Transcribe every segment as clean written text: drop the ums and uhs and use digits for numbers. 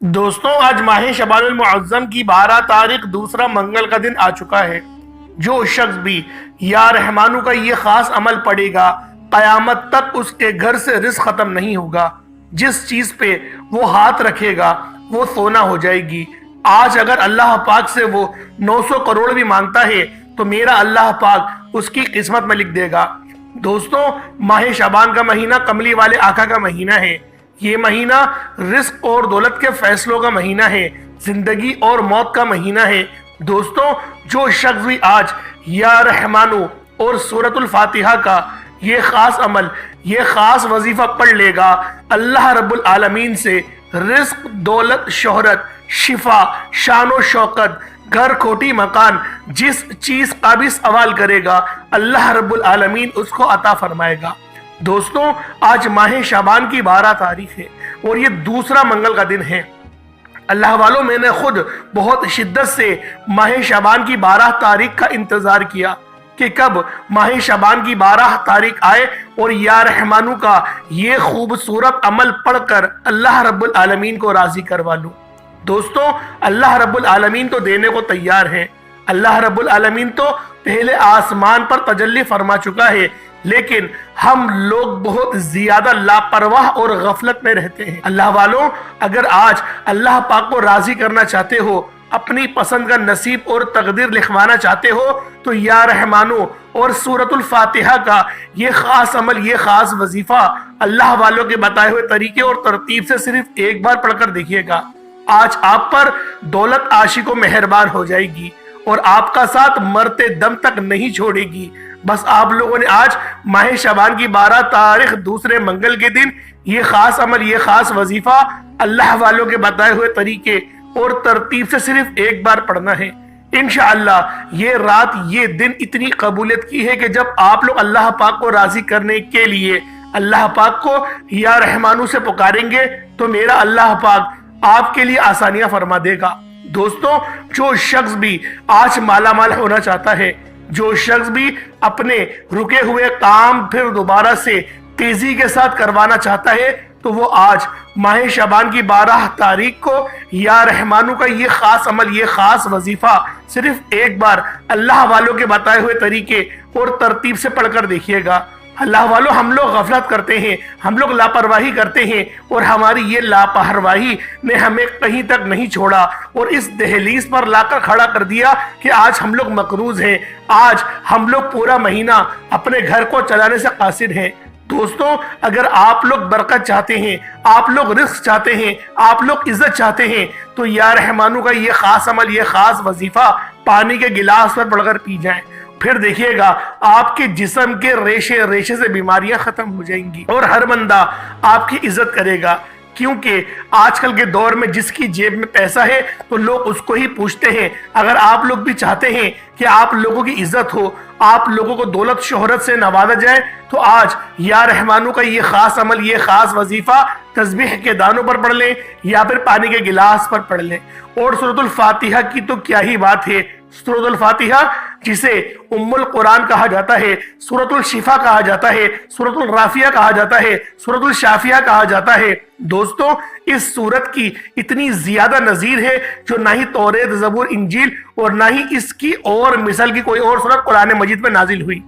دوستوں، آج ماہ شعبان المعظم کی 12 تاریخ دوسرا منگل کا دن آ چکا ہے۔ جو شخص بھی یا رحمانو کا یہ خاص عمل پڑے گا، قیامت تک اس کے گھر سے رزق ختم نہیں ہوگا۔ جس چیز پہ وہ ہاتھ رکھے گا وہ سونا ہو جائے گی۔ آج اگر اللہ پاک سے وہ 900 کروڑ بھی مانگتا ہے تو میرا اللہ پاک اس کی قسمت میں لکھ دے گا۔ دوستوں، ماہ شعبان کا مہینہ کملی والے آقا کا مہینہ ہے۔ یہ مہینہ رزق اور دولت کے فیصلوں کا مہینہ ہے، زندگی اور موت کا مہینہ ہے۔ دوستوں، جو شخص بھی آج یا رحمانو اور سورۃ الفاتحہ کا یہ خاص عمل، یہ خاص وظیفہ پڑھ لے گا، اللہ رب العالمین سے رزق، دولت، شہرت، شفا، شان و شوکت، گھر، کوٹھی، مکان، جس چیز کا بھی سوال کرے گا اللہ رب العالمین اس کو عطا فرمائے گا۔ دوستوں، آج ماہ شعبان کی 12 تاریخ ہے اور یہ دوسرا منگل کا دن ہے۔ اللہ والوں، میں نے خود بہت شدت سے ماہ شعبان کی 12 تاریخ کا انتظار کیا کہ کب ماہ شعبان کی 12 تاریخ آئے اور یا رحمانو کا یہ خوبصورت عمل پڑھ کر اللہ رب العالمین کو راضی کروا لوں۔ دوستوں، اللہ رب العالمین تو دینے کو تیار ہے۔ اللہ رب العالمین تو پہلے آسمان پر تجلی فرما چکا ہے، لیکن ہم لوگ بہت زیادہ لاپرواہ اور غفلت میں رہتے ہیں۔ اللہ والوں، اگر آج اللہ پاک کو راضی کرنا چاہتے ہو، اپنی پسند کا نصیب اور تقدیر لکھوانا چاہتے ہو، تو یا رحمانو اور سورۃ الفاتحہ کا یہ خاص عمل، یہ خاص وظیفہ اللہ والوں کے بتائے ہوئے طریقے اور ترتیب سے صرف ایک بار پڑھ کر دیکھیے گا۔ آج آپ پر دولت عاشق و مہربان ہو جائے گی اور آپ کا ساتھ مرتے دم تک نہیں چھوڑے گی۔ بس آپ لوگوں نے آج ماہ شعبان کی 12 تاریخ دوسرے منگل کے دن یہ خاص عمل، یہ خاص وظیفہ اللہ والوں کے بتائے ہوئے طریقے اور ترتیب سے صرف ایک بار پڑھنا ہے۔ انشاءاللہ یہ رات، یہ دن اتنی قبولیت کی ہے کہ جب آپ لوگ اللہ پاک کو راضی کرنے کے لیے اللہ پاک کو یا رحمانو سے پکاریں گے تو میرا اللہ پاک آپ کے لیے آسانیاں فرما دے گا۔ دوستوں، جو شخص بھی آج مالا مال ہونا چاہتا ہے، جو شخص بھی اپنے رکے ہوئے کام پھر دوبارہ سے تیزی کے ساتھ کروانا چاہتا ہے، تو وہ آج ماہ شعبان کی 12 تاریخ کو یا رحمانو کا یہ خاص عمل، یہ خاص وظیفہ صرف ایک بار اللہ والوں کے بتائے ہوئے طریقے اور ترتیب سے پڑھ کر دیکھیے گا۔ اللہ والوں، ہم لوگ غفلت کرتے ہیں، ہم لوگ لاپرواہی کرتے ہیں، اور ہماری یہ لاپرواہی نے ہمیں کہیں تک نہیں چھوڑا اور اس دہلیز پر لا کر کھڑا کر دیا کہ آج ہم لوگ مقروض ہیں، آج ہم لوگ پورا مہینہ اپنے گھر کو چلانے سے قاصر ہیں۔ دوستوں، اگر آپ لوگ برکت چاہتے ہیں، آپ لوگ رزق چاہتے ہیں، آپ لوگ عزت چاہتے ہیں، تو یا رحمانو کا یہ خاص عمل، یہ خاص وظیفہ پانی کے گلاس پر پڑھ کر پی جائیں۔ پھر دیکھیے گا آپ کے جسم کے ریشے ریشے سے بیماریاں ختم ہو جائیں گی اور ہر بندہ آپ کی عزت کرے گا، کیونکہ آج کل کے دور میں جس کی جیب میں پیسہ ہے تو لوگ اس کو ہی پوچھتے ہیں۔ اگر آپ لوگ بھی چاہتے ہیں کہ آپ لوگوں کی عزت ہو، آپ لوگوں کو دولت شہرت سے نوازا جائے، تو آج یا رحمانو کا یہ خاص عمل، یہ خاص وظیفہ تسبیح کے دانوں پر پڑھ لیں یا پھر پانی کے گلاس پر پڑھ لیں۔ اور سورۃ الفاتحہ کی تو کیا ہی بات ہے۔ سورۃ الفاتحہ جسے ام القرآن کہا جاتا ہے، سورۃ الشفا کہا جاتا ہے، سورۃ الرافیہ کہا جاتا ہے، سورۃ الشافیہ کہا جاتا ہے۔ دوستوں، اس سورت کی اتنی زیادہ نظیر ہے جو نہ ہی توریت، زبور، انجیل اور نہ ہی اس کی اور مثال کی کوئی اور سورت قرآن مجید میں نازل ہوئی۔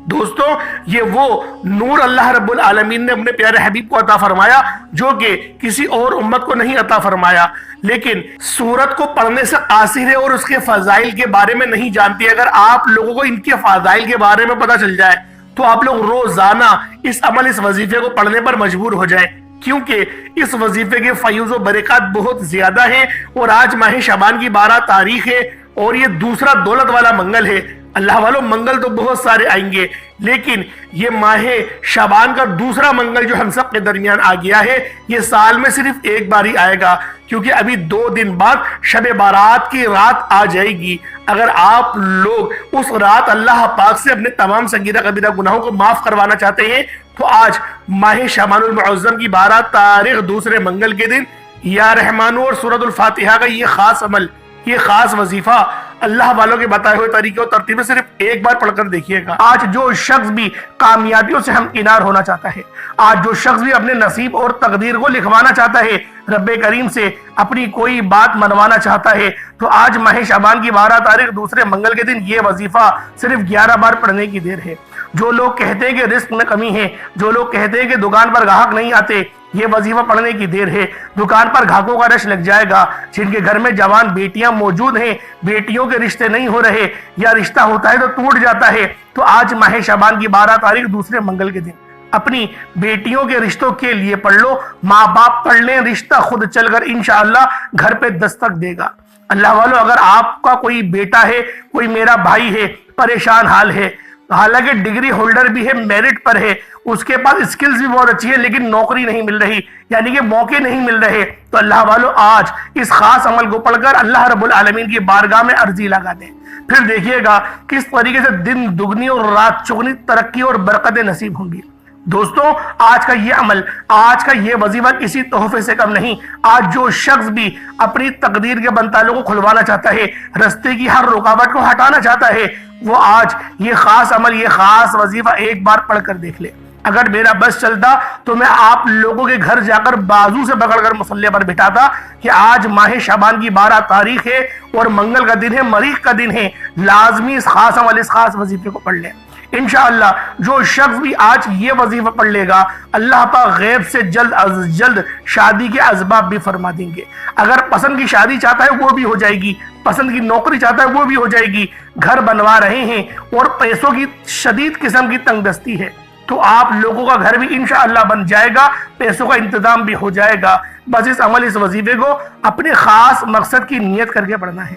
دوستوں، یہ وہ نور اللہ رب العالمین نے اپنے پیارے حبیب کو عطا فرمایا جو کہ کسی اور امت کو نہیں عطا فرمایا، لیکن سورت کو پڑھنے سے قاصر ہے اور اس کے فضائل کے بارے میں نہیں جانتی۔ اگر آپ لوگوں کو ان کے فضائل کے بارے میں پتہ چل جائے تو آپ لوگ روزانہ اس عمل، اس وظیفے کو پڑھنے پر مجبور ہو جائیں، کیونکہ اس وظیفے کے فیوز و برکات بہت زیادہ ہیں۔ اور آج ماہ شعبان کی 12 تاریخ ہے اور یہ دوسرا دولت والا منگل ہے۔ اللہ والوں، منگل تو بہت سارے آئیں گے، لیکن یہ ماہ شعبان کا دوسرا منگل جو ہم سب کے درمیان آ گیا ہے، یہ سال میں صرف ایک بار ہی آئے گا، کیونکہ ابھی 2 دن بعد شب بارات کی رات آ جائے گی۔ اگر آپ لوگ اس رات اللہ پاک سے اپنے تمام صغیرہ کبیرہ گناہوں کو معاف کروانا چاہتے ہیں تو آج ماہ شعبان المعظم کی 12 تاریخ دوسرے منگل کے دن یا رحمانو اور سورۃ الفاتحہ کا یہ خاص عمل، یہ خاص وظیفہ اللہ والوں کے بتائے ہوئے طریقے اور ترتیبیں صرف ایک بار پڑھ کر دیکھیے گا۔ آج جو شخص بھی کامیابیوں سے ہمکنار ہونا چاہتا ہے، آج جو شخص بھی اپنے نصیب اور تقدیر کو لکھوانا چاہتا ہے، رب کریم سے اپنی کوئی بات منوانا چاہتا ہے، تو آج ماہ شعبان کی 12 تاریخ دوسرے منگل کے دن یہ وظیفہ صرف 11 بار پڑھنے کی دیر ہے۔ جو لوگ کہتے ہیں کہ رزق میں کمی ہے، جو لوگ کہتے ہیں کہ دکان پر گاہک نہیں آتے، یہ وظیفہ پڑھنے کی دیر ہے۔ دکان پر گاہکوں کا رش لگ جائے گا۔ جن کے گھر میں جوان بیٹیاں موجود ہیں، بیٹیوں کے رشتے نہیں ہو رہے یا رشتہ ہوتا ہے تو ٹوٹ جاتا ہے، تو آج ماہ شعبان کی 12 تاریخ دوسرے منگل کے دن اپنی بیٹیوں کے رشتوں کے لیے پڑھ لو۔ ماں باپ پڑھ لیں، رشتہ خود چل کر انشاءاللہ گھر پہ دستک دے گا۔ اللہ والو، اگر آپ کا کوئی بیٹا ہے، کوئی میرا بھائی ہے، پریشان حال ہے، حالانکہ ڈگری ہولڈر بھی ہے، میرٹ پر ہے، اس کے پاس اسکلز بھی بہت اچھی ہے، لیکن نوکری نہیں مل رہی، یعنی کہ موقع نہیں مل رہے، تو اللہ والو آج اس خاص عمل کو پڑھ کر اللہ رب العالمین کی بارگاہ میں عرضی لگا دیں۔ پھر دیکھیے گا کس طریقے سے دن دگنی اور رات چگنی ترقی اور برکتیں نصیب ہوں گی۔ دوستوں، آج کا یہ عمل، آج کا یہ وظیفہ کسی تحفے سے کم نہیں۔ آج جو شخص بھی اپنی تقدیر کے بنتالوں کو کھلوانا چاہتا ہے، رستے کی ہر رکاوٹ کو ہٹانا چاہتا ہے، وہ آج یہ خاص عمل، یہ خاص وظیفہ ایک بار پڑھ کر دیکھ لے۔ اگر میرا بس چلتا تو میں آپ لوگوں کے گھر جا کر بازو سے پکڑ کر مصلی پر بٹھاتا کہ آج ماہ شعبان کی 12 تاریخ ہے اور منگل کا دن ہے، مریخ کا دن ہے، لازمی اس خاص عمل، اس خاص وظیفے کو پڑھ لیں۔ انشاءاللہ جو شخص بھی آج یہ وظیفہ پڑھ لے گا، اللہ پاک غیب سے جلد از جلد شادی کے اسباب بھی فرما دیں گے۔ اگر پسند کی شادی چاہتا ہے وہ بھی ہو جائے گی، پسند کی نوکری چاہتا ہے وہ بھی ہو جائے گی، گھر بنوا رہے ہیں اور پیسوں کی شدید قسم کی تنگ دستی ہے، تو آپ لوگوں کا گھر بھی انشاءاللہ بن جائے گا، پیسوں کا انتظام بھی ہو جائے گا۔ بس اس عمل، اس وظیفے کو اپنے خاص مقصد کی نیت کر کے پڑھنا ہے۔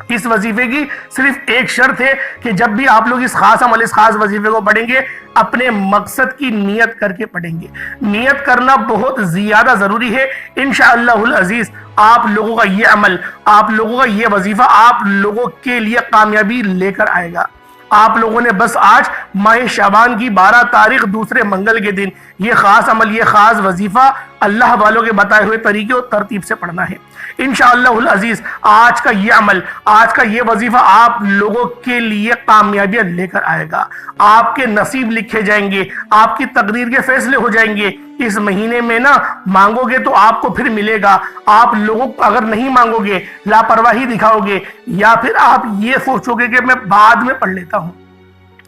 اس وظیفے کی صرف ایک شرط ہے کہ جب بھی آپ لوگ اس خاص عمل، اس خاص وظیفے کو پڑھیں گے، اپنے مقصد کی نیت کر کے پڑھیں گے۔ نیت کرنا بہت زیادہ ضروری ہے۔ انشاءاللہ العزیز آپ لوگوں کا یہ عمل، آپ لوگوں کا یہ وظیفہ آپ لوگوں کے لیے کامیابی لے کر آئے گا۔ آپ لوگوں نے بس آج ماہ شعبان کی 12 تاریخ دوسرے منگل کے دن یہ خاص عمل، یہ خاص وظیفہ اللہ والوں کے بتائے ہوئے طریقے اور ترتیب سے پڑھنا ہے۔ انشاءاللہ العزیز آج کا یہ عمل، آج کا یہ وظیفہ آپ لوگوں کے لیے کامیابیاں لے کر آئے گا۔ آپ کے نصیب لکھے جائیں گے، آپ کی تقدیر کے فیصلے ہو جائیں گے۔ اس مہینے میں نا مانگو گے تو آپ کو پھر ملے گا۔ آپ لوگوں اگر نہیں مانگو گے، لاپرواہی دکھاؤ گے، یا پھر آپ یہ سوچو گے کہ میں بعد میں پڑھ لیتا ہوں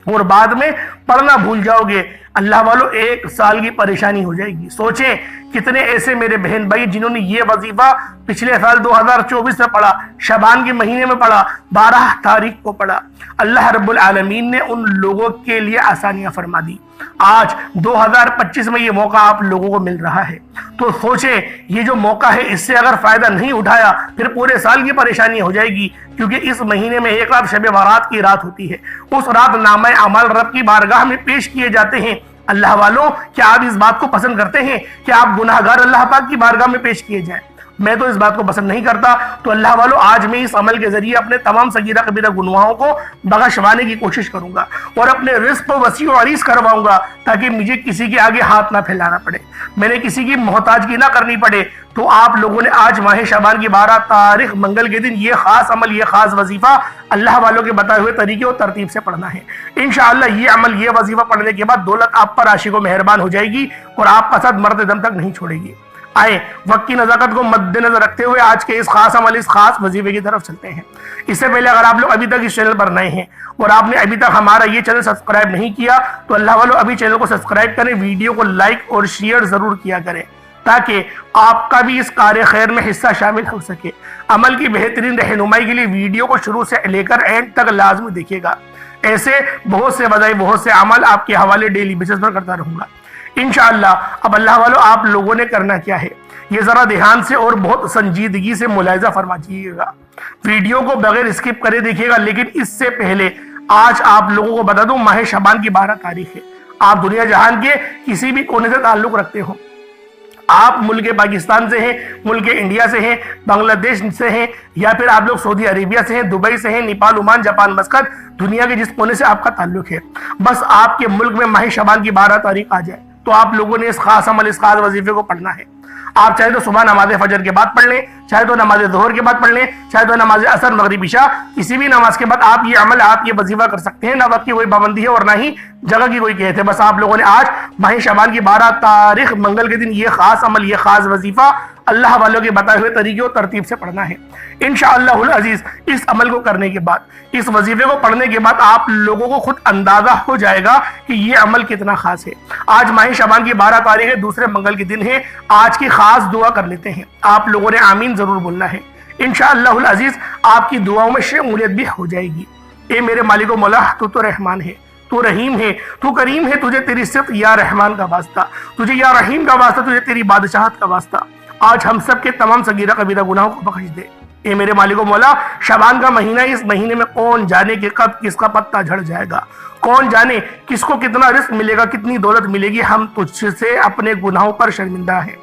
اور بعد میں پڑھنا بھول جاؤ گے، اللہ والو 1 سال کی پریشانی ہو جائے گی۔ سوچیں کتنے ایسے میرے بہن بھائی جنہوں نے یہ وظیفہ پچھلے سال 2024 میں پڑھا، شعبان کے مہینے میں پڑھا، 12 تاریخ کو پڑھا۔ اللہ رب العالمین نے ان لوگوں کے لیے آسانیاں فرما دی۔ آج 2025 میں یہ موقع آپ لوگوں کو مل رہا ہے، تو سوچیں یہ جو موقع ہے اس سے اگر فائدہ نہیں اٹھایا پھر پورے سال کی پریشانی ہو جائے گی، کیونکہ اس مہینے میں ایک رات شب برات کی رات ہوتی ہے۔ اس رات نامہ اعمال رب کی بارگاہ میں پیش کیے جاتے ہیں۔ اللہ والوں، کیا آپ اس بات کو پسند کرتے ہیں کہ آپ گناہگار اللہ پاک کی بارگاہ میں پیش کیے جائیں؟ میں تو اس بات کو پسند نہیں کرتا۔ تو اللہ والوں، آج میں اس عمل کے ذریعے اپنے تمام صغیرہ کبیرہ گناہوں کو بخشوانے کی کوشش کروں گا اور اپنے رزق کو وسیع و عریض کرواؤں گا، تاکہ مجھے کسی کے آگے ہاتھ نہ پھیلانا پڑے، میں نے کسی کی محتاجگی نہ کرنی پڑے۔ تو آپ لوگوں نے آج ماہ شعبان کی 12 تاریخ منگل کے دن یہ خاص عمل، یہ خاص وظیفہ اللہ والوں کے بتائے ہوئے طریقے اور ترتیب سے پڑھنا ہے۔ انشاءاللہ یہ عمل، یہ وظیفہ پڑھنے کے بعد دولت آپ پر عاشق و مہربان ہو جائے گی اور آپ کا ساتھ مرتے دم تک نہیں چھوڑے گی۔ آئے وقت کی نزاکت کو مد نظر رکھتے ہوئے آج کے اس خاص عمل، اس خاص وظیفے کی طرف چلتے ہیں۔ اس سے پہلے اگر آپ لوگ ابھی تک اس چینل پر نئے ہیں اور آپ نے ابھی تک ہمارا یہ چینل سبسکرائب نہیں کیا تو اللہ والوں ابھی چینل کو سبسکرائب کریں، ویڈیو کو لائک اور شیئر ضرور کیا کریں، تاکہ آپ کا بھی اس کار خیر میں حصہ شامل ہو سکے۔ عمل کی بہترین رہنمائی کے لیے ویڈیو کو شروع سے لے کر اینڈ تک لازمی دیکھیے گا۔ ایسے بہت سے وظائف، بہت سے عمل آپ کے حوالے ڈیلی بیسس پر کرتا رہوں گا انشاءاللہ۔ اب اللہ والوں، آپ لوگوں نے کرنا کیا ہے یہ ذرا دھیان سے اور بہت سنجیدگی سے ملاحظہ فرمائیے گا۔ ویڈیو کو بغیر اسکپ کرے دیکھیے گا، لیکن اس سے پہلے آج آپ لوگوں کو بتا دوں ماہ شعبان کی 12 تاریخ ہے۔ آپ دنیا جہان کے کسی بھی کونے سے تعلق رکھتے ہو، آپ ملک پاکستان سے ہیں، ملک انڈیا سے ہیں، بنگلہ دیش سے ہیں، یا پھر آپ لوگ سعودی عربیہ سے ہیں، دبئی سے ہیں، نیپال، عمان، جاپان، مسقط، دنیا کے جس کونے سے آپ کا تعلق ہے، بس آپ کے ملک میں ماہ شعبان کی 12 تاریخ آ جائے تو آپ لوگوں نے اس خاص عمل، اس خاص وظیفے کو پڑھنا ہے۔ آپ چاہے تو صبح نماز فجر کے بعد پڑھ لیں، چاہے تو نماز ظہر کے بعد پڑھ لیں، چاہے تو نماز عصر مغرب عشاء، کسی بھی نماز کے بعد آپ یہ عمل، آپ یہ وظیفہ کر سکتے ہیں۔ نہ وقت کی کوئی پابندی ہے اور نہ ہی جگہ کی کوئی قید ہے۔ بس آپ لوگوں نے آج ماہ شعبان کی 12 تاریخ منگل کے دن یہ خاص عمل، یہ خاص وظیفہ اللہ والوں کے بتائے ہوئے طریقے اور ترتیب سے پڑھنا ہے۔ انشاءاللہ العزیز اس عمل کو کرنے کے بعد، اس وظیفے کو پڑھنے کے بعد آپ لوگوں کو خود اندازہ ہو جائے گا کہ یہ عمل کتنا خاص ہے۔ آج ماہ شعبان کی 12 تاریخ ہے، دوسرے منگل کے دن ہے۔ آج کی خاص دعا کر لیتے ہیں، آپ لوگوں نے آمین ضرور بولنا ہے۔ انشاءاللہ العزیز آپ کی دعاؤں میں شمولیت بھی ہو جائے گی۔ اے میرے مالک و مولا، تو رحمان ہے، تو رحیم ہے، تو کریم ہے، تجھے تیری صفت یا رحمان کا واسطہ، تجھے یا رحیم کا واسطہ، تجھے تیری بادشاہت کا واسطہ، آج ہم سب کے تمام صغیرہ کبیرہ گناہوں کو بخش دے۔ اے میرے مالک و مولا، شعبان کا مہینہ، اس مہینے میں کون جانے کہ کب کس کا پتہ جھڑ جائے گا، کون جانے کس کو کتنا رزق ملے گا، کتنی دولت ملے گی۔ ہم تجھ سے اپنے گناہوں پر شرمندہ ہیں،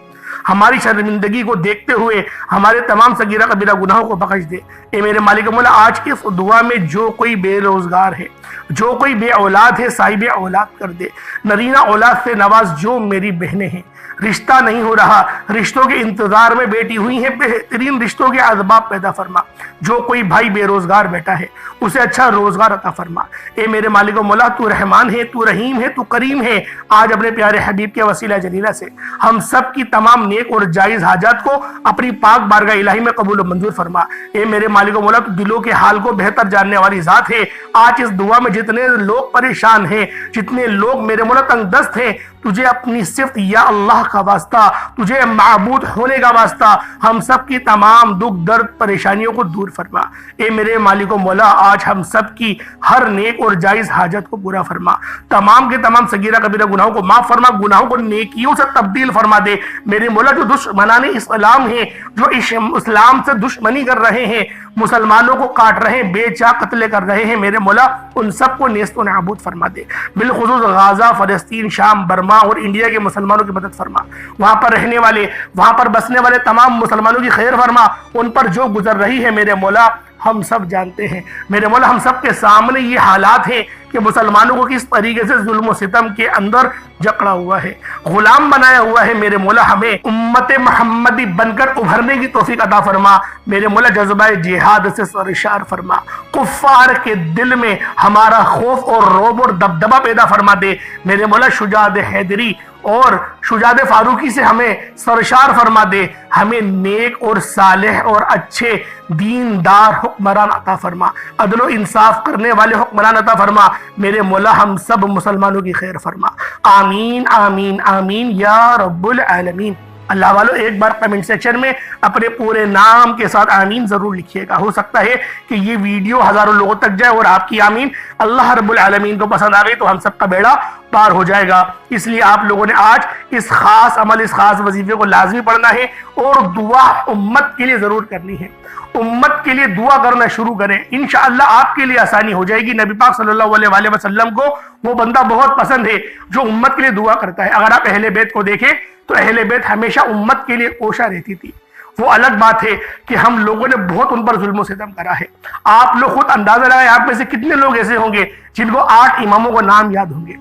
ہماری شرمندگی کو دیکھتے ہوئے ہمارے تمام صغیرہ کبیرہ گناہوں کو بخش دے۔ اے میرے مالک و مولا، آج کی اس دعا میں جو کوئی بے روزگار ہے، جو کوئی بے اولاد ہے، صاحب اولاد کر دے۔ نرینہ اولاد سے نواز جو میری بہنیں ہیں، رشتہ نہیں ہو رہا، رشتوں کے انتظار میں بیٹھی ہوئی ہیں، بہترین رشتوں کے اسباب پیدا فرما۔ جو کوئی بھائی بے روزگار بیٹھا ہے، اسے اچھا روزگار عطا فرما۔ اے میرے مالک و مولا، تو رحمان ہے، تو رحیم ہے، تو کریم ہے۔ آج اپنے پیارے حبیب کے وسیلہ جلیلہ سے ہم سب کی تمام نیک اور جائز حاجات کو اپنی پاک بارگاہ الہی میں قبول و منظور فرما۔ اے میرے مالک و مولا، تو دلوں کے حال کو بہتر جاننے والی ذات ہے۔ آج اس دعا میں جتنے لوگ پریشان ہیں، جتنے لوگ میرے مولا تنگ دست ہیں، تجھے اپنی صفت یا اللہ کا واسطہ، تجھے معبود ہونے کا واسطہ، ہم سب کی تمام دکھ درد پریشانیوں کو دور فرما۔ اے میرے مالک و مولا، آج ہم سب کی ہر نیک اور جائز حاجت کو پورا فرما۔ تمام کے تمام صغیرہ کبیرہ گناہوں کو معاف فرما، گناہوں کو نیکیوں سے تبدیل فرما دے۔ میرے مولا، جو دشمنان اسلام ہیں، جو اسلام سے دشمنی کر رہے ہیں، مسلمانوں کو کاٹ رہے ہیں، بے چاہ قتل کر رہے ہیں، میرے مولا ان سب کو نیست و نابود فرما دے۔ بالخصوص غازہ، فلسطین، شام، برما اور انڈیا کے مسلمانوں کی مدد فرما۔ وہاں پر رہنے والے، وہاں پر بسنے والے تمام مسلمانوں کی خیر فرما۔ ان پر جو گزر رہی ہے میرے مولا ہم سب جانتے ہیں۔ میرے مولا، ہم سب کے سامنے یہ حالات ہیں کہ مسلمانوں کو کس طریقے سے ظلم و ستم کے اندر جکڑا ہوا ہے، غلام بنایا ہوا ہے۔ میرے مولا، ہمیں امت محمدی بن کر ابھرنے کی توفیق عطا فرما۔ میرے مولا، جذبہ جہاد سے سرشار فرما۔ کفار کے دل میں ہمارا خوف اور رعب اور دبدبہ پیدا فرما دے۔ میرے مولا، شجاعت حیدری اور شجاعت فاروقی سے ہمیں سرشار فرما دے۔ ہمیں نیک اور صالح اور اچھے دیندار حکمران عطا فرما، عدل و انصاف کرنے والے حکمران عطا فرما۔ میرے مولا، ہم سب مسلمانوں کی خیر فرما۔ آمین آمین آمین یا رب العالمین۔ اللہ والو، ایک بار کمنٹ سیکشن میں اپنے پورے نام کے ساتھ آمین ضرور لکھیے گا۔ ہو سکتا ہے کہ یہ ویڈیو ہزاروں لوگوں تک جائے اور آپ کی آمین اللہ رب العالمین کو پسند آ گئی تو ہم سب کا بیڑا پار ہو جائے گا۔ اس لیے آپ لوگوں نے آج اس خاص عمل، اس خاص وظیفے کو لازمی پڑھنا ہے اور دعا امت کے لیے ضرور کرنی ہے۔ امت کے لیے دعا کرنا شروع کریں، انشاءاللہ آپ کے لیے آسانی ہو جائے گی۔ نبی پاک صلی اللہ علیہ وآلہ وسلم کو وہ بندہ بہت پسند ہے جو امت کے لیے دعا کرتا ہے۔ اگر آپ اہل بیت کو دیکھیں تو اہل بیت ہمیشہ امت کے لیے کوشاں رہتی تھی۔ وہ الگ بات ہے کہ ہم لوگوں نے بہت ان پر ظلم و ستم کرا ہے۔ آپ لوگ خود اندازہ لگائیں، آپ میں سے کتنے لوگ ایسے ہوں گے جن کو 8 اماموں کو نام یاد ہوں گے؟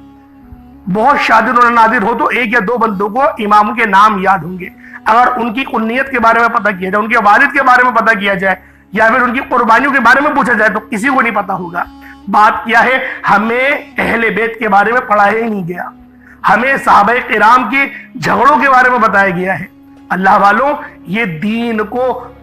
بہت شادر اور نادر ہو تو 1 یا 2 بندوں کو اماموں کے نام یاد ہوں گے۔ اگر ان کی کنیت کے بارے میں پتہ کیا جائے، ان کے والد کے بارے میں پتہ کیا جائے یا پھر ان کی قربانیوں کے بارے میں پوچھا جائے تو کسی کو نہیں پتہ ہوگا۔ بات کیا ہے، ہمیں اہل بیت کے بارے میں پڑھایا ہی نہیں گیا، ہمیں صحابہ کرام کے جھگڑوں کے بارے میں بتایا گیا ہے۔ اللہ والوں، یہ دین کو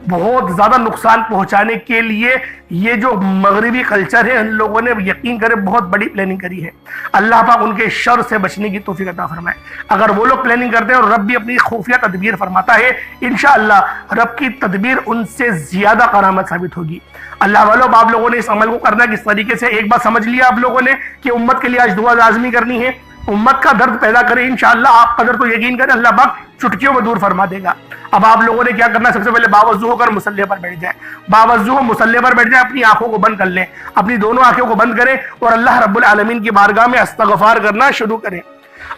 بہت زیادہ نقصان پہنچانے کے لیے یہ جو مغربی کلچر ہے، ان لوگوں نے یقین کرے بہت بڑی پلاننگ کری ہے۔ اللہ پاک ان کے شر سے بچنے کی توفیق عطا فرمائے۔ اگر وہ لوگ پلاننگ کرتے ہیں اور رب بھی اپنی خفیہ تدبیر فرماتا ہے، انشاءاللہ رب کی تدبیر ان سے زیادہ کرامت ثابت ہوگی۔ اللہ والوں، آپ لوگوں نے اس عمل کو کرنا کس طریقے سے، ایک بات سمجھ لیا آپ لوگوں نے کہ امت کے لیے آج دعا لازمی کرنی ہے۔ امت کا درد پیدا کرے انشاءاللہ، آپ قدر تو یقین کریں اللہ پاک چٹکیوں میں دور فرما دے گا۔ اب آپ لوگوں نے کیا کرنا ہے، سب سے پہلے باوضو ہو کر مصلی پر بیٹھ جائیں، باوضو ہو مصلی پر بیٹھ جائیں، اپنی آنکھوں کو بند کر لیں، اپنی دونوں آنکھوں کو بند کریں اور اللہ رب العالمین کی بارگاہ میں استغفار کرنا شروع کریں۔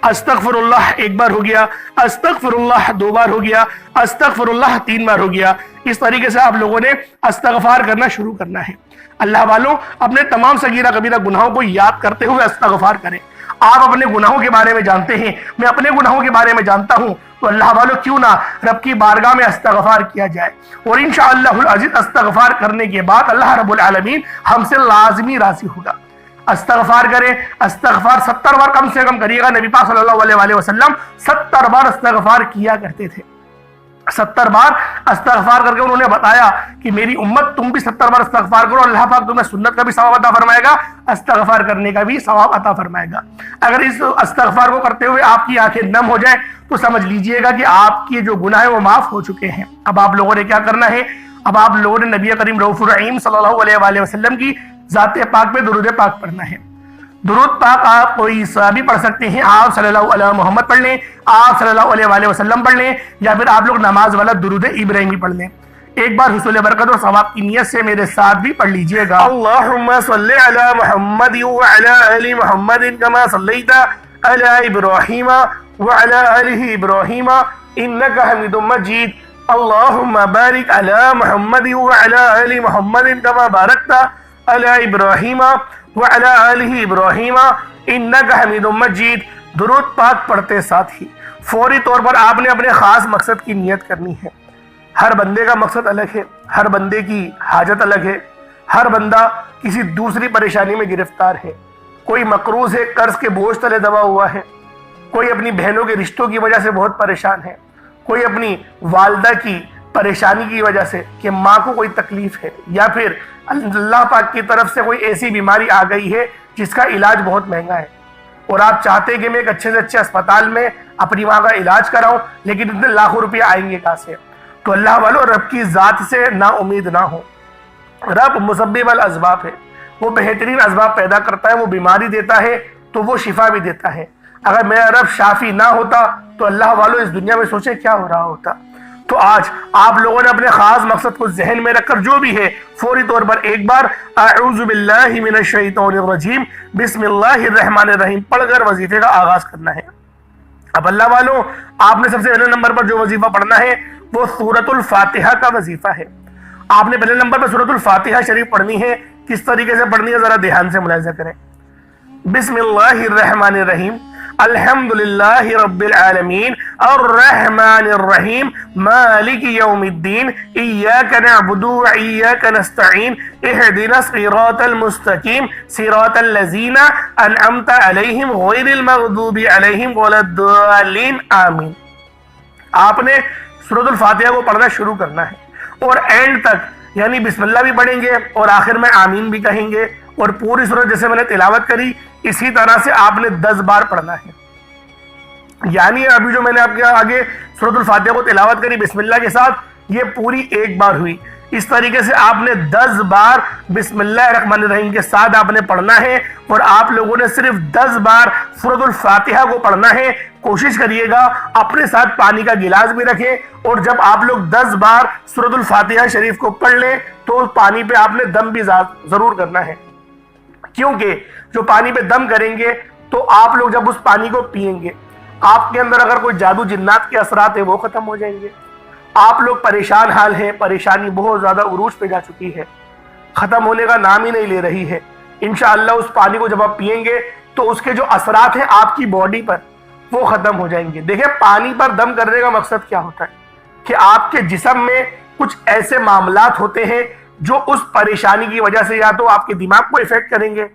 استغفر اللہ 1 بار ہو گیا، استغفر اللہ 2 بار ہو گیا، استغفر اللہ 3 بار ہو گیا۔ اس طریقے سے آپ لوگوں نے استغفار کرنا شروع کرنا ہے۔ اللہ والوں، اپنے تمام صغیرہ کبیرہ گناہوں کو یاد کرتے ہوئے استغفار کریں۔ آپ اپنے گناہوں کے بارے میں جانتے ہیں، میں اپنے گناہوں کے بارے میں جانتا ہوں، تو اللہ والوں کیوں نہ رب کی بارگاہ میں استغفار کیا جائے، اور انشاءاللہ العزیز استغفار کرنے کے بعد اللہ رب العالمین ہم سے لازمی راضی ہوگا۔ استغفار کریں، استغفار 70 بار کم سے کم کریے گا۔ نبی پاک صلی اللہ علیہ وآلہ وسلم 70 بار استغفار کیا کرتے تھے۔ 70 بار استغفار کر کے انہوں نے بتایا کہ میری امت تم بھی 70 بار استغفار کرو، اللہ پاک تمہیں سنت کا بھی ثواب عطا فرمائے گا، استغفار کرنے کا بھی ثواب عطا فرمائے گا۔ اگر اس استغفار کو کرتے ہوئے آپ کی آنکھیں نم ہو جائیں تو سمجھ لیجئے گا کہ آپ کی جو گناہ وہ معاف ہو چکے ہیں۔ اب آپ لوگوں نے کیا کرنا ہے؟ اب آپ لوگوں نے نبی کریم رؤوف الرحیم صلی اللہ علیہ وآلہ وسلم کی ذات پاک پہ درود پاک پڑھنا ہے۔ درود پاک آپ کوئی صحابی پڑھ سکتے ہیں، آپ صلی اللہ علیہ محمد پڑھ لیں، آپ صلی اللہ علیہ وآلہ وسلم پڑھ لیں، یا پھر آپ لوگ نماز والا درود ابراہیمی پڑھ لیں۔ ایک بار حصول برکت اور ثواب کی نیت سے میرے ساتھ بھی پڑھ لیجئے گا۔ اللہم صلی علی محمد وعلی آل محمد کما صلیت علی ابراہیم وعلی آل ابراہیم انکا حمید مجید۔ اللہم بارک علی محمد وعلی آل محمد کما بارکت علی ابراہیم وعلی آل ابراہیم انکا حمید مجید۔ درود پاک پڑھتے ساتھ ہی فوری طور پر آپ نے اپنے خاص مقصد کی نیت کرنی ہے۔ ہر بندے کا مقصد الگ ہے، ہر بندے کی حاجت الگ ہے، ہر بندہ کسی دوسری پریشانی میں گرفتار ہے۔ کوئی مقروض ہے، قرض کے بوجھ تلے دبا ہوا ہے، کوئی اپنی بہنوں کے رشتوں کی وجہ سے بہت پریشان ہے، کوئی اپنی والدہ کی پریشانی کی وجہ سے کہ ماں کو کوئی تکلیف ہے، یا پھر اللہ پاک کی طرف سے کوئی ایسی بیماری آ گئی ہے جس کا علاج بہت مہنگا ہے، اور آپ چاہتے ہیں کہ میں ایک اچھے سے اچھے اسپتال میں اپنی ماں کا علاج کراؤں، لیکن اتنے لاکھوں روپے آئیں گے کہاں سے؟ تو اللہ والو رب کی ذات سے نا امید نہ ہو۔ رب مسبب الاسباب ہے، وہ بہترین اسباب پیدا کرتا ہے، وہ بیماری دیتا ہے تو وہ شفا بھی دیتا ہے۔ اگر میرا رب شافی نہ ہوتا تو اللہ والو اس دنیا میں سوچے کیا ہو رہا ہوتا۔ تو آج آپ لوگوں نے اپنے خاص مقصد کو ذہن میں رکھ کر جو بھی ہے فوری طور پر ایک بار اعوذ باللہ من الشیطان الرجیم بسم اللہ الرحمن الرحیم پڑھ کر وظیفے کا آغاز کرنا ہے۔ اب اللہ والوں آپ نے سب سے پہلے نمبر پر جو وظیفہ پڑھنا ہے وہ سورۃ الفاتحہ کا وظیفہ ہے۔ آپ نے پہلے نمبر پر سورۃ الفاتحہ شریف پڑھنی ہے۔ کس طریقے سے پڑھنی ہے ذرا دھیان سے ملاحظہ کریں۔ بسم اللہ الرحمن الرحیم الحمدللہ رب العالمین الرحمن الرحیم مالک یوم الدین ایاک نعبد و ایاک نستعین اہدنا الصراط المستقیم صراط الذین انعمت علیہم غیر المغضوب علیہم ولا الضالین آمین۔ آپ نے سورۃ الفاتحہ کو پڑھنا شروع کرنا ہے اور اینڈ تک یعنی بسم اللہ بھی پڑھیں گے اور آخر میں آمین بھی کہیں گے، اور پوری سورت جیسے میں نے تلاوت کری اسی طرح سے آپ نے 10 بار پڑھنا ہے۔ یعنی ابھی جو میں نے آپ کے آگے سورۃ الفاتحہ کو تلاوت کری بسم اللہ کے ساتھ، یہ پوری ایک بار ہوئی۔ اس طریقے سے آپ نے 10 بار بسم اللہ الرحمن الرحیم کے ساتھ آپ نے پڑھنا ہے، اور آپ لوگوں نے صرف 10 بار سورۃ الفاتحہ کو پڑھنا ہے۔ کوشش کریے گا اپنے ساتھ پانی کا گلاس بھی رکھیں، اور جب آپ لوگ 10 بار سورۃ الفاتحہ شریف کو پڑھ لیں تو پانی پہ آپ نے دم بھی ضرور کرنا ہے، کیونکہ جو پانی پہ دم کریں گے تو آپ لوگ جب اس پانی کو پئیں گے آپ کے اندر اگر کوئی جادو جنات کے اثرات ہیں وہ ختم ہو جائیں گے۔ آپ لوگ پریشان حال ہیں، پریشانی بہت زیادہ عروج پہ جا چکی ہے، ختم ہونے کا نام ہی نہیں لے رہی ہے۔ انشاءاللہ اس پانی کو جب آپ پئیں گے تو اس کے جو اثرات ہیں آپ کی باڈی پر وہ ختم ہو جائیں گے۔ دیکھیں پانی پر دم کرنے کا مقصد کیا ہوتا ہے کہ آپ کے جسم میں کچھ ایسے معاملات ہوتے ہیں جو اس پریشانی کی وجہ سے یا تو آپ کے دماغ کو افیکٹ کریں گے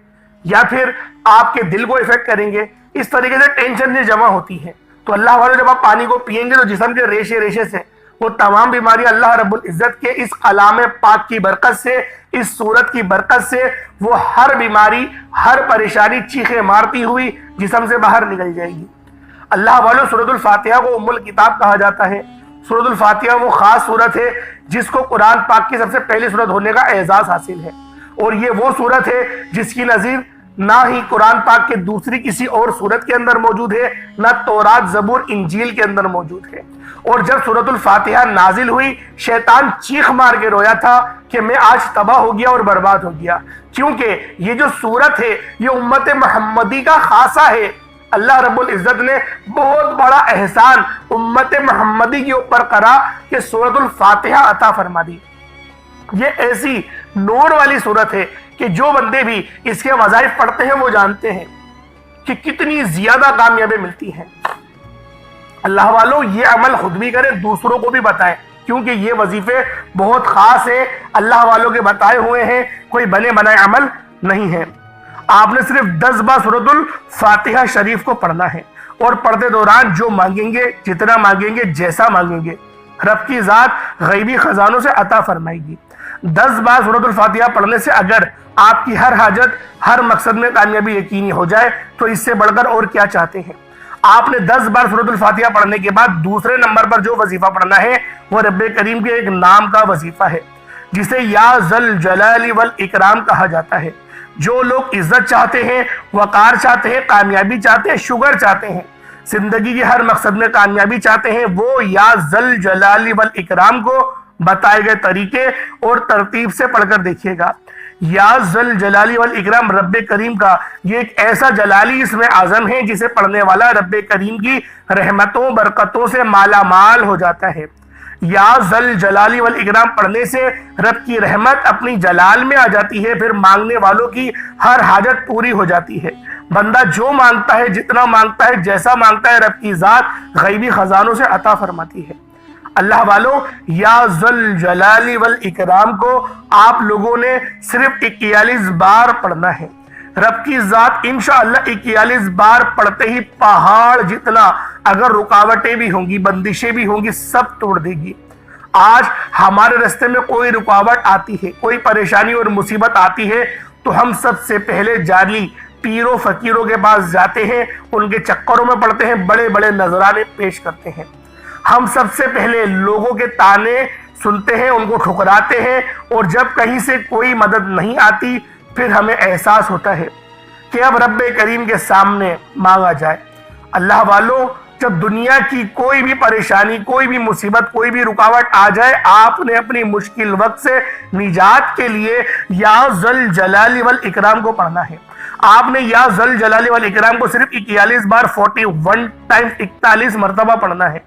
یا پھر آپ کے دل کو افیکٹ کریں گے۔ اس طریقے سے ٹینشن سے جمع ہوتی ہے، تو اللہ والے جب آپ پانی کو پئیں گے تو جسم کے ریشے ریشے سے وہ تمام بیماریاں اللہ رب العزت کے اس کلام پاک کی برکت سے، اس سورت کی برکت سے وہ ہر بیماری، ہر پریشانی چیخیں مارتی ہوئی جسم سے باہر نکل جائے گی۔ اللہ والوں سورۃ الفاتحہ کو ام الکتاب کہا جاتا ہے۔ سورۃ الفاتحہ وہ خاص سورت ہے جس کو قرآن پاک کی سب سے پہلی سورت ہونے کا اعزاز حاصل ہے، اور یہ وہ سورت ہے جس کی نظیر نہ ہی قرآن پاک کے دوسری کسی اور سورت کے اندر موجود ہے، نہ تورات زبور انجیل کے اندر موجود ہے۔ اور جب سورۃ الفاتحہ نازل ہوئی شیطان چیخ مار کے رویا تھا کہ میں آج تباہ ہو گیا اور برباد ہو گیا، کیونکہ یہ جو سورت ہے یہ امت محمدی کا خاصہ ہے۔ اللہ رب العزت نے بہت بڑا احسان امت محمدی کے اوپر کرا کہ سورۃ الفاتحہ عطا فرما دی۔ یہ ایسی نور والی سورت ہے کہ جو بندے بھی اس کے وظائف پڑھتے ہیں وہ جانتے ہیں کہ کتنی زیادہ کامیابی ملتی ہیں۔ اللہ والوں یہ عمل خود بھی کریں، دوسروں کو بھی بتائیں، کیونکہ یہ وظیفے بہت خاص ہیں، اللہ والوں کے بتائے ہوئے ہیں، کوئی بنے بنائے عمل نہیں ہے۔ آپ نے صرف 10 بار سورۃ الفاتحہ شریف کو پڑھنا ہے، اور پڑھتے دوران جو مانگیں گے، جتنا مانگیں گے، جیسا مانگیں گے، رب کی ذات غیبی خزانوں سے عطا فرمائے گی۔ 10 بار سورۃ الفاتحہ پڑھنے سے اگر آپ کی ہر حاجت، ہر مقصد میں کامیابی یقینی ہو جائے تو اس سے بڑھ کر اور کیا چاہتے ہیں۔ آپ نے 10 بار سورۃ الفاتحہ پڑھنے کے بعد دوسرے نمبر پر جو وظیفہ پڑھنا ہے وہ رب کریم کے ایک نام کا وظیفہ ہے، جسے یا ذل جلال والاکرام کہا جاتا ہے۔ جو لوگ عزت چاہتے ہیں، وقار چاہتے ہیں، کامیابی چاہتے ہیں، شگر چاہتے ہیں، زندگی کے ہر مقصد میں کامیابی چاہتے ہیں، وہ یا ذل جلال والاکرام کو بتائے گئے طریقے اور ترتیب سے پڑھ کر دیکھیے گا۔ یا ذل جلالی والاکرام رب کریم کا یہ ایک ایسا جلالی اسم اعظم ہے جسے پڑھنے والا رب کریم کی رحمتوں برکتوں سے مالا مال ہو جاتا ہے۔ یا ذل جلالی والاکرام پڑھنے سے رب کی رحمت اپنی جلال میں آ جاتی ہے، پھر مانگنے والوں کی ہر حاجت پوری ہو جاتی ہے۔ بندہ جو مانگتا ہے، جتنا مانگتا ہے، جیسا مانگتا ہے، رب کی ذات غیبی خزانوں سے عطا فرماتی ہے۔ اللہ والوں، یا ذل جلالی والاکرام کو آپ لوگوں نے صرف 41 بار پڑھنا ہے۔ رب کی ذات انشاءاللہ 41 بار پڑھتے ہی پہاڑ جتنا اگر رکاوٹیں بھی ہوں گی، بندشیں بھی ہوں گی، سب توڑ دے گی۔ آج ہمارے راستے میں کوئی رکاوٹ آتی ہے، کوئی پریشانی اور مصیبت آتی ہے تو ہم سب سے پہلے جعلی پیروں فقیروں کے پاس جاتے ہیں، ان کے چکروں میں پڑتے ہیں، بڑے بڑے نذرانے پیش کرتے ہیں۔ ہم سب سے پہلے لوگوں کے تانے سنتے ہیں، ان کو ٹھکراتے ہیں، اور جب کہیں سے کوئی مدد نہیں آتی پھر ہمیں احساس ہوتا ہے کہ اب رب کریم کے سامنے مانگا جائے۔ اللہ والوں، جب دنیا کی کوئی بھی پریشانی، کوئی بھی مصیبت، کوئی بھی رکاوٹ آ جائے، آپ نے اپنی مشکل وقت سے نجات کے لیے یا ذل جلال والاکرام کو پڑھنا ہے۔ آپ نے یا ذل جلال والاکرام کو صرف 41 بار 41 ٹائمز 41 مرتبہ پڑھنا ہے،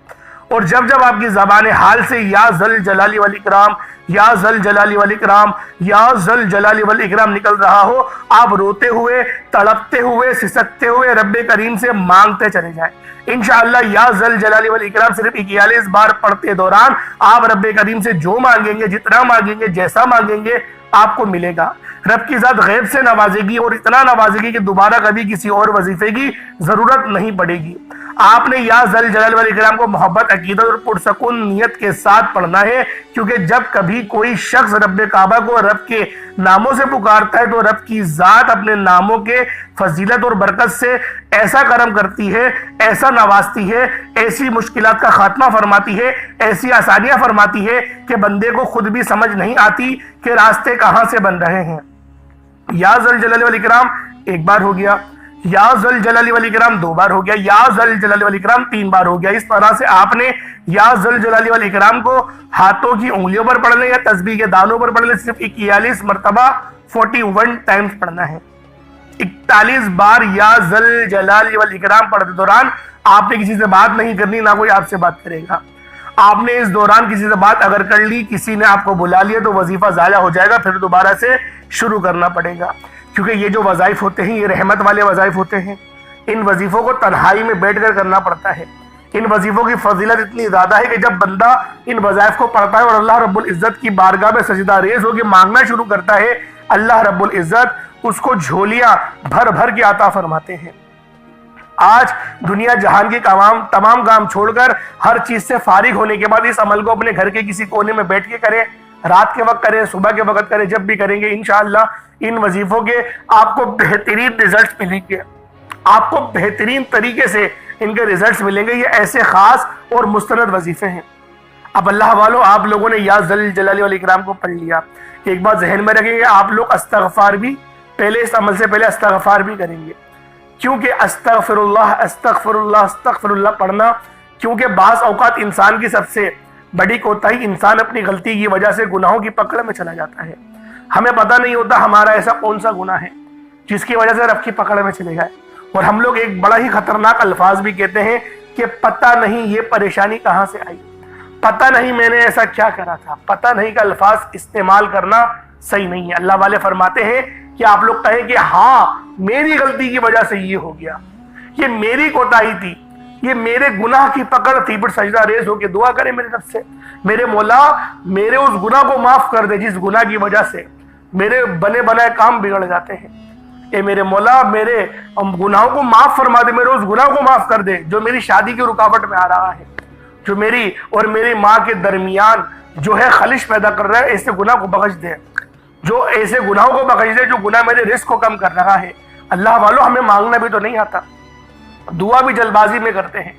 اور جب جب آپ کی زبان حال سے یا ذل جلال والاکرام، یا ذل جلال والاکرام، یا ذل جلال والاکرام نکل رہا ہو، آپ روتے ہوئے، تڑپتے ہوئے، سسکتے ہوئے رب کریم سے مانگتے چلے جائیں۔ انشاءاللہ یا ذل جلال والاکرام صرف 41 بار پڑھتے دوران آپ رب کریم سے جو مانگیں گے، جتنا مانگیں گے، جیسا مانگیں گے، آپ کو ملے گا۔ رب کی ذات غیب سے نوازے گی، اور اتنا نوازے گی کہ دوبارہ کبھی کسی اور وظیفے کی ضرورت نہیں پڑے گی۔ آپ نے یا ذل جلال والاکرام کو محبت، عقیدت اور پرسکون نیت کے ساتھ پڑھنا ہے، کیونکہ جب کبھی کوئی شخص رب کعبہ کو رب کے ناموں سے پکارتا ہے تو رب کی ذات اپنے ناموں کے فضیلت اور برکت سے ایسا کرم کرتی ہے، ایسا نوازتی ہے، ایسی مشکلات کا خاتمہ فرماتی ہے، ایسی آسانیاں فرماتی ہے کہ بندے کو خود بھی سمجھ نہیں آتی کہ راستے کہاں سے بن رہے ہیں۔ یا ذل جلال والاکرام 1 بار ہو گیا، یا ذل جلال والاکرام 2 بار ہو گیا، یا ذل جلال والاکرام 3 بار ہو گیا۔ اس طرح سے آپ نے یا ذل جلال والاکرام کو ہاتھوں کی انگلیوں پر پڑھ لیں یا تسبیح کے دانوں پر پڑھ لیں، صرف 41 مرتبہ 41 ٹائمز پڑھنا ہے۔ 41 بار یا ذل جلال والاکرام پڑھتے دوران آپ نے کسی سے بات نہیں کرنی، نہ کوئی آپ سے بات کرے گا۔ آپ نے اس دوران کسی سے بات اگر کر لی، کسی نے آپ کو بلا لیا تو وظیفہ ضائع ہو جائے گا، پھر دوبارہ سے شروع کرنا پڑے گا، کیونکہ یہ جو وظائف ہوتے ہیں یہ رحمت والے وظائف ہوتے ہیں۔ ان وظیفوں کو تنہائی میں بیٹھ کر کرنا پڑتا ہے۔ ان وظیفوں کی فضیلت اتنی زیادہ ہے کہ جب بندہ ان وظائف کو پڑھتا ہے اور اللہ رب العزت کی بارگاہ میں سجدہ ریز ہو کے مانگنا شروع کرتا ہے، اللہ رب العزت اس کو جھولیاں بھر بھر کے عطا فرماتے ہیں۔ آج دنیا جہان کی تمام کام چھوڑ کر ہر چیز سے فارغ ہونے کے بعد اس عمل کو اپنے گھر کے کسی کونے میں بیٹھ کے کریں، رات کے وقت کریں، صبح کے وقت کریں، جب بھی کریں گے انشاءاللہ ان وظیفوں کے آپ کو بہترین رزلٹس ملیں گے، آپ کو بہترین طریقے سے ان کے رزلٹس ملیں گے۔ یہ ایسے خاص اور مستند وظیفے ہیں۔ اب اللہ والوں، آپ لوگوں نے یا ذل جلال والاکرام کو پڑھ لیا، ایک بات ذہن میں رکھیں گے، آپ لوگ استغفار بھی پہلے، اس عمل سے پہلے استغفار بھی کریں گے، کیونکہ استغفر اللہ استغفر اللہ استغفر اللہ پڑھنا، کیونکہ بعض اوقات انسان کی سب سے بڑی کوتاہی، انسان اپنی غلطی کی وجہ سے گناہوں کی پکڑ میں چلا جاتا ہے۔ ہمیں پتہ نہیں ہوتا ہمارا ایسا کون سا گناہ ہے جس کی وجہ سے رب کی پکڑ میں چلے گئے، اور ہم لوگ ایک بڑا ہی خطرناک الفاظ بھی کہتے ہیں کہ پتہ نہیں یہ پریشانی کہاں سے آئی، پتہ نہیں میں نے ایسا کیا کرا تھا۔ پتہ نہیں کا الفاظ استعمال کرنا صحیح نہیں ہے۔ اللہ والے فرماتے ہیں کہ آپ لوگ کہیں کہ ہاں میری غلطی کی وجہ سے یہ ہو گیا، یہ میری کوتاہی تھی، یہ میرے گناہ کی پکڑ تھی، پھر سجدہ ریز ہو کے دعا کرے میرے رب سے، میرے مولا میرے اس گناہ کو معاف کر دے جس گناہ کی وجہ سے میرے بنے بنائے کام بگڑ جاتے ہیں۔ اے میرے مولا میرے گناہوں کو معاف فرما دے، میرے اس گناہ کو معاف کر دے جو میری شادی کی رکاوٹ میں آ رہا ہے، جو میری اور میری ماں کے درمیان جو ہے خلش پیدا کر رہا ہے، ایسے گناہ کو بخش دے، جو ایسے گناہوں کو بخش دے جو گناہ میرے رزق کو کم کر رہا ہے۔ اللہ والو ہمیں مانگنا بھی تو نہیں آتا، دعا بھی جلد بازی میں کرتے ہیں۔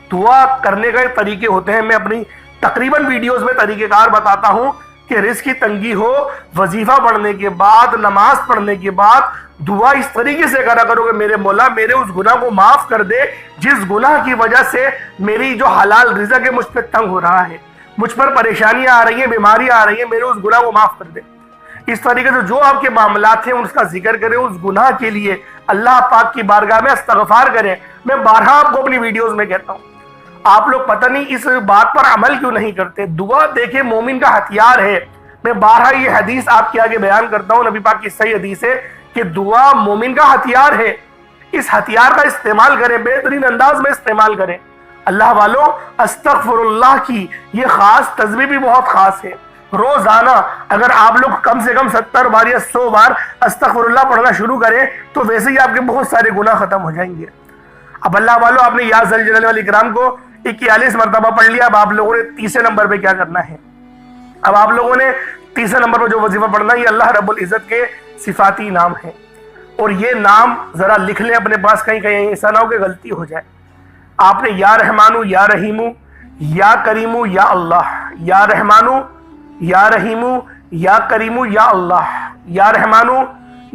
دعا کرنے کے طریقے ہوتے ہیں، میں اپنی تقریباً ویڈیوز میں طریقہ کار بتاتا ہوں کہ رزق کی تنگی ہو، وظیفہ پڑھنے کے بعد، نماز پڑھنے کے بعد دعا اس طریقے سے کرا کرو کہ میرے مولا میرے اس گناہ کو معاف کر دے جس گناہ کی وجہ سے میری جو حلال رزق ہے مجھ پہ تنگ ہو رہا ہے، مجھ پر پریشانیاں آ رہی ہیں، بیماریاں آ رہی ہیں، میرے اس گناہ کو معاف کر دے۔ اس طریقے سے جو آپ کے معاملات ہیں اس کا ذکر کریں، اس گناہ کے لیے اللہ پاک کی بارگاہ میں استغفار کریں۔ میں بارہا آپ کو اپنی ویڈیوز میں کہتا ہوں، آپ لوگ پتہ نہیں اس بات پر عمل کیوں نہیں کرتے۔ دعا دیکھیں مومن کا ہتھیار ہے، میں بارہا یہ حدیث آپ کے آگے بیان کرتا ہوں، نبی پاک کی صحیح حدیث ہے کہ دعا مومن کا ہتھیار ہے، اس ہتھیار کا استعمال کریں، بہترین انداز میں استعمال کریں۔ اللہ والو استغفر اللہ کی یہ خاص تسبیح بھی بہت خاص ہے۔ روزانہ اگر آپ لوگ کم سے کم 70 بار یا 100 بار استغفر اللہ پڑھنا شروع کریں تو ویسے ہی آپ کے بہت سارے گناہ ختم ہو جائیں گے۔ اب اللہ والو آپ نے یا ذل جلال والاکرام کو 41 مرتبہ پڑھ لیا، اب آپ لوگوں نے تیسرے نمبر پہ کیا کرنا ہے؟ اب آپ لوگوں نے تیسرے نمبر پہ جو وظیفہ پڑھنا ہے یہ اللہ رب العزت کے صفاتی نام ہے، اور یہ نام ذرا لکھ لیں اپنے پاس، کہیں کہیں ایسا نہ ہو کہ غلطی ہو جائے۔ آپ نے یا رحمانو یا رحیمو یا کریمو یا اللہ، یا رحمانو یا رحیمو یا کریمو یا اللہ، یا رحمانو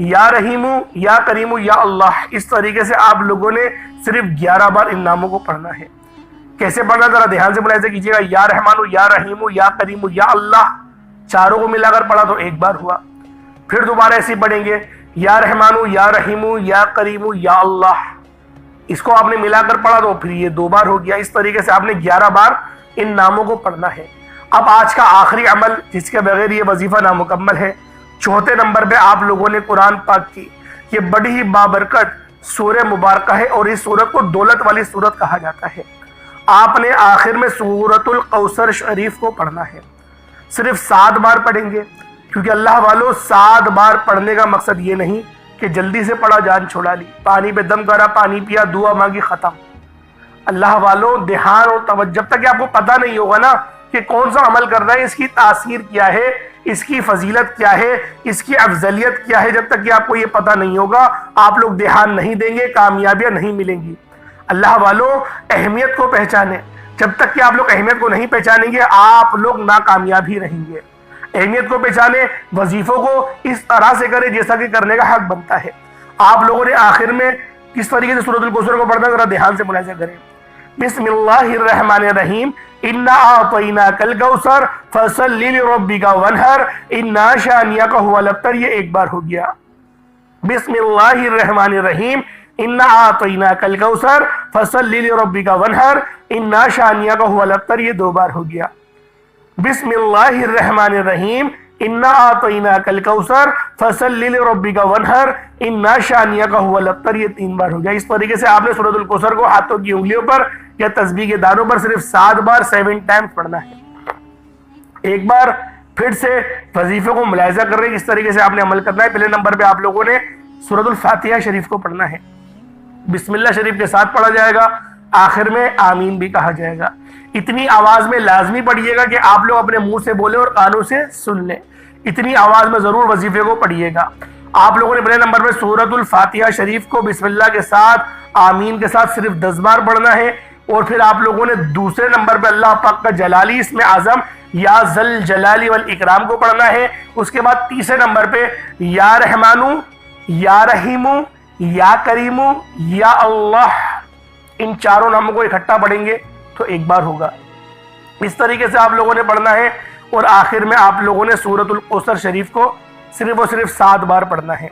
یا رحیمو یا کریمو یا اللہ، اس طریقے سے آپ لوگوں نے صرف 11 بار ان ناموں کو پڑھنا ہے۔ کیسے پڑھنا ذرا دھیان سے ملاحظہ کیجیے گا۔ یا رحمانو یا رحیمو یا کریمو یا اللہ، چاروں کو ملا کر پڑھا تو 1 بار ہوا، پھر دوبارہ ایسے پڑھیں گے یا رحمانو یا رحیمو یا کریمو یا اللہ، اس کو آپ نے ملا کر پڑھا تو پھر یہ 2 بار ہو گیا۔ اس طریقے سے آپ نے 11 بار ان ناموں کو پڑھنا ہے۔ اب آج کا آخری عمل جس کے بغیر یہ وظیفہ نامکمل ہے، 4تھے نمبر پہ آپ لوگوں نے قرآن پاک کی یہ بڑی ہی بابرکت سورہ مبارکہ ہے، اور اس سورت کو دولت والی سورت کہا جاتا ہے۔ آپ نے آخر میں سورۃ الکوثر شریف کو پڑھنا ہے، صرف 7 بار پڑھیں گے، کیونکہ اللہ والو 7 بار پڑھنے کا مقصد یہ نہیں کہ جلدی سے پڑھا جان چھوڑا لی، پانی پہ دم کرا، پانی پیا، دعا مانگی، ختم۔ اللہ والو دھیان اور توجہ، جب تک کہ آپ کو پتہ نہیں ہوگا نا کہ کون سا عمل کر رہا ہے، اس کی تاثیر کیا ہے، اس کی فضیلت کیا ہے، اس کی افضلیت کیا ہے، جب تک کہ آپ کو یہ پتہ نہیں ہوگا آپ لوگ دھیان نہیں دیں گے، کامیابیاں نہیں ملیں گی۔ اللہ والو اہمیت کو پہچانیں، جب تک کہ آپ لوگ اہمیت کو نہیں پہچانیں گے آپ لوگ ناکامیاب ہی رہیں گے۔ اہمیت کو پہچانیں، وظیفوں کو اس طرح سے کریں جیسا کہ کرنے کا حق بنتا ہے۔ آپ لوگوں نے آخر میں کس طریقے سے سورۃ الکوثر کو پڑھنا ذرا دھیان سے ملاحظہ کریں۔ بسم اللہ الرحمن الرحیم، انا اعطیناک الکوثر فصل لربک وانحر انا شانئک ھو الابتر، یہ 1 بار ہو گیا۔ بسم اللہ الرحمن الرحیم، انا اعطیناک الکوثر فصل لربک وانحر انا شانئک ھو الابتر، یہ 2 بار ہو گیا۔ بسم اللہ الرحمن الرحیم، انا اعطیناک الکوثر فصل لربک وانحر انا شانئک ھو الابتر، یہ 3 بار ہو گیا۔ اس طریقے سے آپ نے سورۃ الکوثر کو ہاتھوں کی انگلیوں پر یا تسبیح کے دانوں پر صرف 7 بار 7 ٹائمز پڑھنا ہے۔ ایک بار پھر سے وظیفے کو ملاحظہ کر رہے ہیں، اس طریقے سے آپ نے عمل کرنا ہے۔ پہلے نمبر پہ آپ لوگوں نے سورۃ الفاتحہ شریف کو پڑھنا ہے، بسم اللہ شریف کے ساتھ پڑھا جائے گا، آخر میں آمین بھی کہا جائے گا۔ اتنی آواز میں لازمی پڑھیے گا کہ آپ لوگ اپنے منہ سے بولیں اور کانوں سے سن لیں، اتنی آواز میں ضرور وظیفے کو پڑھیے گا۔ آپ لوگوں نے پہلے نمبر پہ سورۃ الفاتحہ شریف کو بسم اللہ کے ساتھ آمین کے ساتھ صرف 10 بار پڑھنا ہے، اور پھر آپ لوگوں نے دوسرے نمبر پہ اللہ پاک کا جلالی اسم اعظم یا ذل جلالی والاکرام کو پڑھنا ہے۔ اس کے بعد تیسرے نمبر پہ یا رحمانو یا رحیمو یا کریمو یا اللہ، ان چاروں ناموں کو اکٹھا پڑھیں گے تو 1 بار ہوگا۔ اس طریقے سے آپ لوگوں نے پڑھنا ہے، اور آخر میں آپ لوگوں نے سورۃ الکوثر شریف کو صرف اور صرف 7 بار پڑھنا ہے۔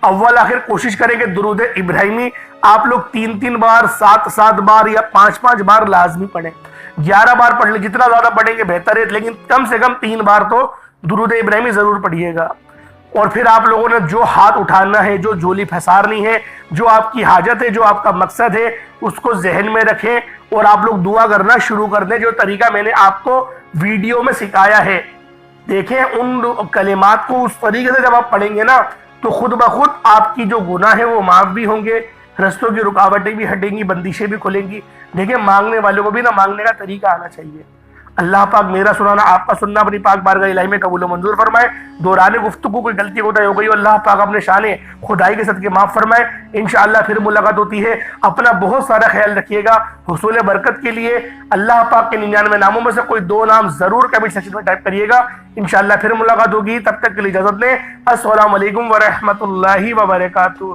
اول آخر کوشش کریں کہ درود ابراہیمی آپ لوگ 3 بار 7 بار یا 5 بار لازمی پڑھیں۔ 11 بار پڑھ لیں، جتنا زیادہ پڑھیں گے بہتر ہے، لیکن کم سے کم 3 بار تو درود ابراہیمی ضرور پڑھیے گا۔ اور پھر آپ لوگوں نے جو ہاتھ اٹھانا ہے، جو جھولی پھنسارنی ہے، جو آپ کی حاجت ہے، جو آپ کا مقصد ہے، اس کو ذہن میں رکھیں اور آپ لوگ دعا کرنا شروع کر دیں جو طریقہ میں نے آپ کو ویڈیو میں سکھایا ہے۔ دیکھیں ان کلمات کو اس طریقے سے جب آپ پڑھیں گے نا تو خود بخود آپ کی جو گناہ ہے وہ معاف بھی ہوں گے، رستوں کی رکاوٹیں بھی ہٹیں گی، بندشیں بھی کھلیں گی۔ دیکھیں مانگنے والوں کو بھی نا مانگنے کا طریقہ آنا چاہیے۔ اللہ پاک میرا سنانا آپ کا سننا اپنی پاک بارگاہ الہی میں قبول و منظور فرمائے۔ دوران گفتگو کوئی غلطی کوتاہی ہو گئی ہو اللہ پاک اپنے شان خدائی کے صدقے معاف فرمائے۔ انشاءاللہ پھر ملاقات ہوتی ہے۔ اپنا بہت سارا خیال رکھیے گا۔ حصول برکت کے لیے اللہ پاک کے 99 ناموں میں سے کوئی 2 نام ضرور کمنٹ سیکشن میں ٹائپ کریے گا۔ انشاءاللہ پھر ملاقات ہوگی، تب تک کے لیے اجازت دیں۔ السلام علیکم ورحمۃ اللہ وبرکاتہ۔